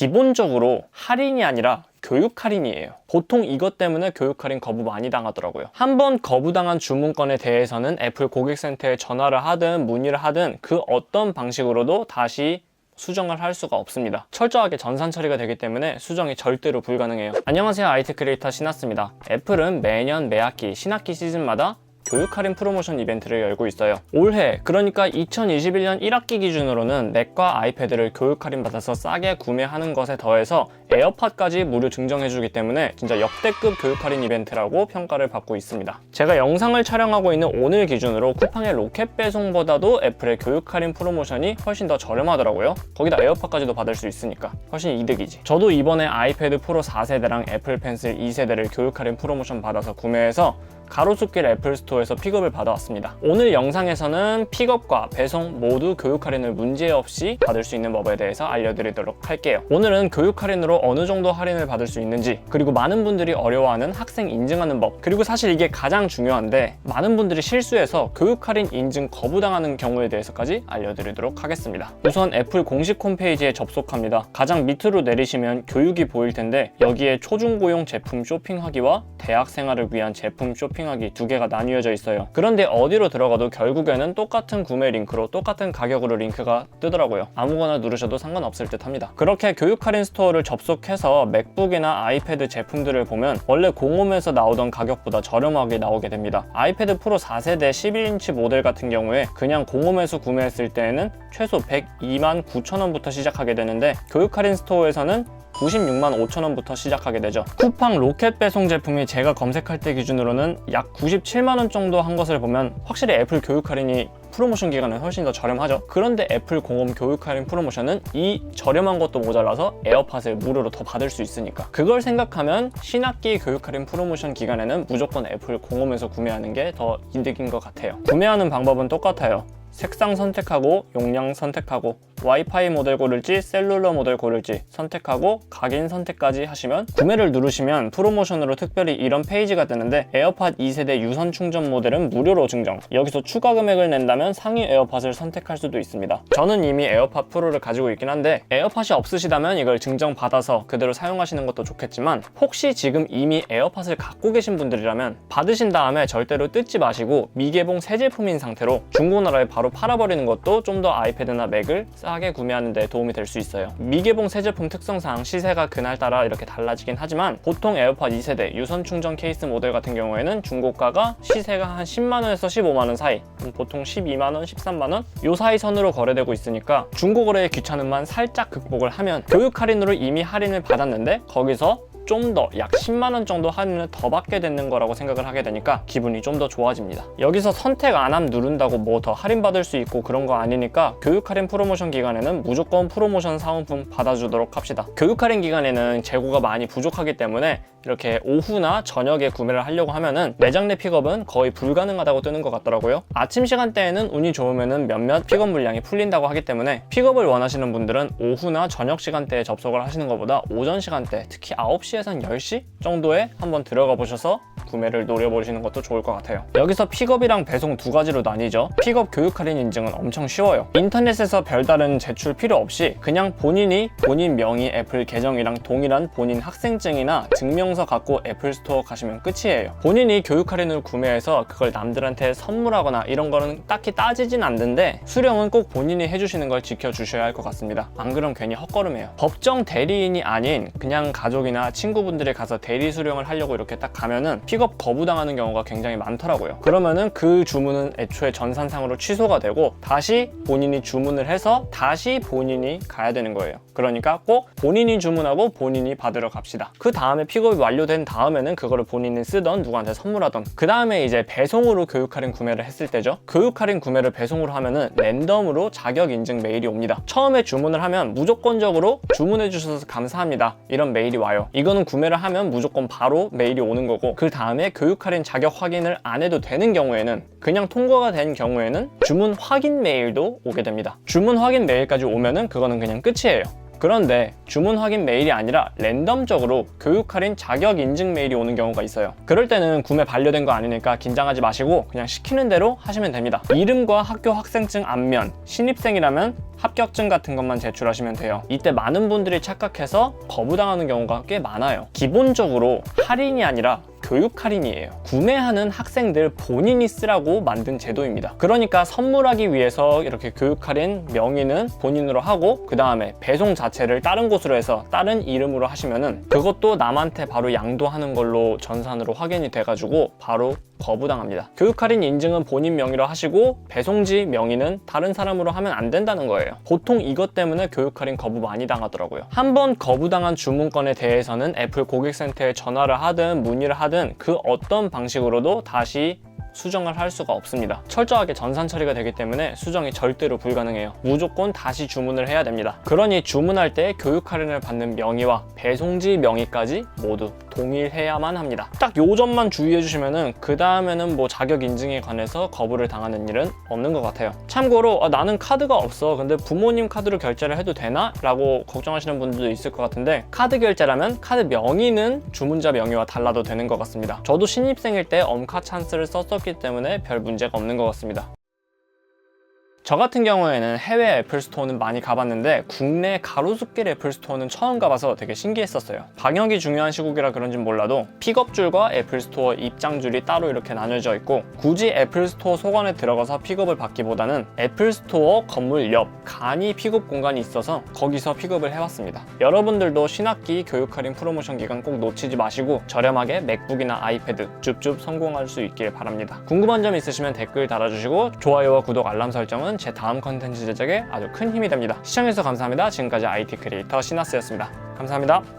기본적으로 할인이 아니라 교육 할인이에요. 보통 이것 때문에 교육 할인 거부 많이 당하더라고요. 한번 거부당한 주문건에 대해서는 애플 고객센터에 전화를 하든 문의를 하든 그 어떤 방식으로도 다시 수정을 할 수가 없습니다. 철저하게 전산 처리가 되기 때문에 수정이 절대로 불가능해요. 안녕하세요, IT 크리에이터 신하스입니다. 애플은 매년 매학기 신학기 시즌마다 교육 할인 프로모션 이벤트를 열고 있어요. 올해, 그러니까 2021년 1학기 기준으로는 맥과 아이패드를 교육 할인 받아서 싸게 구매하는 것에 더해서 에어팟까지 무료 증정해주기 때문에 진짜 역대급 교육 할인 이벤트라고 평가를 받고 있습니다. 제가 영상을 촬영하고 있는 오늘 기준으로 쿠팡의 로켓 배송보다도 애플의 교육 할인 프로모션이 훨씬 더 저렴하더라고요. 거기다 에어팟까지도 받을 수 있으니까 훨씬 이득이지. 저도 이번에 아이패드 프로 4세대랑 애플 펜슬 2세대를 교육 할인 프로모션 받아서 구매해서 가로수길 애플 스토어에서 픽업을 받아왔습니다. 오늘 영상에서는 픽업과 배송 모두 교육 할인을 문제없이 받을 수 있는 법에 대해서 알려드리도록 할게요. 오늘은 교육 할인으로 어느 정도 할인을 받을 수 있는지, 그리고 많은 분들이 어려워하는 학생 인증하는 법, 그리고 사실 이게 가장 중요한데 많은 분들이 실수해서 교육 할인 인증 거부당하는 경우에 대해서까지 알려드리도록 하겠습니다. 우선 애플 공식 홈페이지에 접속합니다. 가장 밑으로 내리시면 교육이 보일 텐데 여기에 초중고용 제품 쇼핑하기와 대학 생활을 위한 제품 쇼핑하기 두 개가 나뉘어져 있어요. 그런데 어디로 들어가도 결국에는 똑같은 구매 링크로 똑같은 가격으로 링크가 뜨더라고요. 아무거나 누르셔도 상관없을 듯 합니다. 그렇게 교육 할인 스토어를 접속해서 맥북이나 아이패드 제품들을 보면 원래 공홈에서 나오던 가격보다 저렴하게 나오게 됩니다. 아이패드 프로 4세대 11인치 모델 같은 경우에 그냥 공홈에서 구매했을 때에는 최소 102만 9천 원부터 시작하게 되는데 교육 할인 스토어에서는 96만 5천 원부터 시작하게 되죠. 쿠팡 로켓 배송 제품이 제가 검색할 때 기준으로는 약 97만 원 정도 한 것을 보면 확실히 애플 교육 할인이 프로모션 기간은 훨씬 더 저렴하죠. 그런데 애플 공홈 교육 할인 프로모션은 이 저렴한 것도 모자라서 에어팟을 무료로 더 받을 수 있으니까 그걸 생각하면 신학기 교육 할인 프로모션 기간에는 무조건 애플 공홈에서 구매하는 게 더 이득인 것 같아요. 구매하는 방법은 똑같아요. 색상 선택하고 용량 선택하고 와이파이 모델 고를지 셀룰러 모델 고를지 선택하고 각인 선택까지 하시면 구매를 누르시면 프로모션으로 특별히 이런 페이지가 뜨는데 에어팟 2세대 유선 충전 모델은 무료로 증정, 여기서 추가 금액을 낸다면 상위 에어팟을 선택할 수도 있습니다. 저는 이미 에어팟 프로를 가지고 있긴 한데 에어팟이 없으시다면 이걸 증정받아서 그대로 사용하시는 것도 좋겠지만 혹시 지금 이미 에어팟을 갖고 계신 분들이라면 받으신 다음에 절대로 뜯지 마시고 미개봉 새 제품인 상태로 중고나라에 바로 팔아버리는 것도 좀 더 아이패드나 맥을 싸게 구매하는 데 도움이 될 수 있어요. 미개봉 새 제품 특성상 시세가 그날따라 이렇게 달라지긴 하지만 보통 에어팟 2세대 유선 충전 케이스 모델 같은 경우에는 중고가가 시세가 한 10만원에서 15만원 사이, 보통 12만원, 13만원 요 사이 선으로 거래되고 있으니까 중고거래의 귀찮음만 살짝 극복을 하면 교육 할인으로 이미 할인을 받았는데 거기서 좀 더 약 10만원 정도 할인을 더 받게 되는 거라고 생각을 하게 되니까 기분이 좀 더 좋아집니다. 여기서 선택 안 함 누른다고 뭐 더 할인 받을 수 있고 그런 거 아니니까 교육 할인 프로모션 기간에는 무조건 프로모션 사은품 받아주도록 합시다. 교육 할인 기간에는 재고가 많이 부족하기 때문에 이렇게 오후나 저녁에 구매를 하려고 하면은 매장 내 픽업은 거의 불가능하다고 뜨는 것 같더라고요. 아침 시간대에는 운이 좋으면은 몇몇 픽업 물량이 풀린다고 하기 때문에 픽업을 원하시는 분들은 오후나 저녁 시간대에 접속을 하시는 것보다 오전 시간대, 특히 9시에서 한 10시 정도에 한번 들어가 보셔서 구매를 노려보시는 것도 좋을 것 같아요. 여기서 픽업이랑 배송 두 가지로 나뉘죠. 픽업 교육 할인 인증은 엄청 쉬워요. 인터넷에서 별다른 제출 필요 없이 그냥 본인이 본인 명의 애플 계정이랑 동일한 본인 학생증이나 증명서 갖고 애플 스토어 가시면 끝이에요. 본인이 교육 할인을 구매해서 그걸 남들한테 선물하거나 이런 거는 딱히 따지진 않는데 수령은 꼭 본인이 해주시는 걸 지켜주셔야 할 것 같습니다. 안 그럼 괜히 헛걸음해요. 법정 대리인이 아닌 그냥 가족이나 친구분들이 가서 대리 수령을 하려고 이렇게 딱 가면은 픽업 거부당하는 경우가 굉장히 많더라고요. 그러면은 그 주문은 애초에 전산상으로 취소가 되고 다시 본인이 주문을 해서 다시 본인이 가야 되는 거예요. 그러니까 꼭 본인이 주문하고 본인이 받으러 갑시다. 그 다음에 픽업이 완료된 다음에는 그거를 본인이 쓰던 누구한테 선물하던 그 다음에 이제 배송으로 교육 할인 구매를 했을 때죠. 교육 할인 구매를 배송으로 하면은 랜덤으로 자격 인증 메일이 옵니다. 처음에 주문을 하면 무조건적으로 주문해 주셔서 감사합니다 이런 메일이 와요. 이거는 구매를 하면 무조건 바로 메일이 오는 거고 그 다음에 교육 할인 자격 확인을 안 해도 되는 경우에는 그냥 통과가 된 경우에는 주문 확인 메일도 오게 됩니다. 주문 확인 메일까지 오면은 그거는 그냥 끝이에요. 그런데 주문 확인 메일이 아니라 랜덤적으로 교육 할인 자격 인증 메일이 오는 경우가 있어요. 그럴 때는 구매 반려된 거 아니니까 긴장하지 마시고 그냥 시키는 대로 하시면 됩니다. 이름과 학교 학생증 앞면, 신입생이라면 합격증 같은 것만 제출하시면 돼요. 이때 많은 분들이 착각해서 거부당하는 경우가 꽤 많아요. 기본적으로 할인이 아니라 교육 할인이에요. 구매하는 학생들 본인이 쓰라고 만든 제도입니다. 그러니까 선물하기 위해서 이렇게 교육 할인 명의는 본인으로 하고 그 다음에 배송 자체를 다른 곳으로 해서 다른 이름으로 하시면은 그것도 남한테 바로 양도하는 걸로 전산으로 확인이 돼가지고 바로 거부당합니다. 교육 할인 인증은 본인 명의로 하시고 배송지 명의는 다른 사람으로 하면 안 된다는 거예요. 보통 이것 때문에 교육 할인 거부 많이 당하더라고요. 한번 거부당한 주문건에 대해서는 애플 고객센터에 전화를 하든 문의를 하든 그 어떤 방식으로도 다시 수정을 할 수가 없습니다. 철저하게 전산 처리가 되기 때문에 수정이 절대로 불가능해요. 무조건 다시 주문을 해야 됩니다. 그러니 주문할 때 교육 할인을 받는 명의와 배송지 명의까지 모두 동일해야만 합니다. 딱 요 점만 주의해 주시면은 그 다음에는 뭐 자격 인증에 관해서 거부를 당하는 일은 없는 것 같아요. 참고로 나는 카드가 없어. 근데 부모님 카드로 결제를 해도 되나? 라고 걱정하시는 분들도 있을 것 같은데 카드 결제라면 카드 명의는 주문자 명의와 달라도 되는 것 같습니다. 저도 신입생일 때 엄카 찬스를 썼었기 때문에 별 문제가 없는 것 같습니다. 저 같은 경우에는 해외 애플 스토어는 많이 가봤는데 국내 가로수길 애플 스토어는 처음 가봐서 되게 신기했었어요. 방역이 중요한 시국이라 그런진 몰라도 픽업줄과 애플 스토어 입장줄이 따로 이렇게 나눠져 있고 굳이 애플 스토어 속안에 들어가서 픽업을 받기보다는 애플 스토어 건물 옆 간이 픽업 공간이 있어서 거기서 픽업을 해왔습니다. 여러분들도 신학기 교육 할인 프로모션 기간 꼭 놓치지 마시고 저렴하게 맥북이나 아이패드 줍줍 성공할 수 있길 바랍니다. 궁금한 점 있으시면 댓글 달아주시고 좋아요와 구독 알람 설정은 제 다음 컨텐츠 제작에 아주 큰 힘이 됩니다. 시청해주셔서 감사합니다. 지금까지 IT 크리에이터 시나스였습니다. 감사합니다.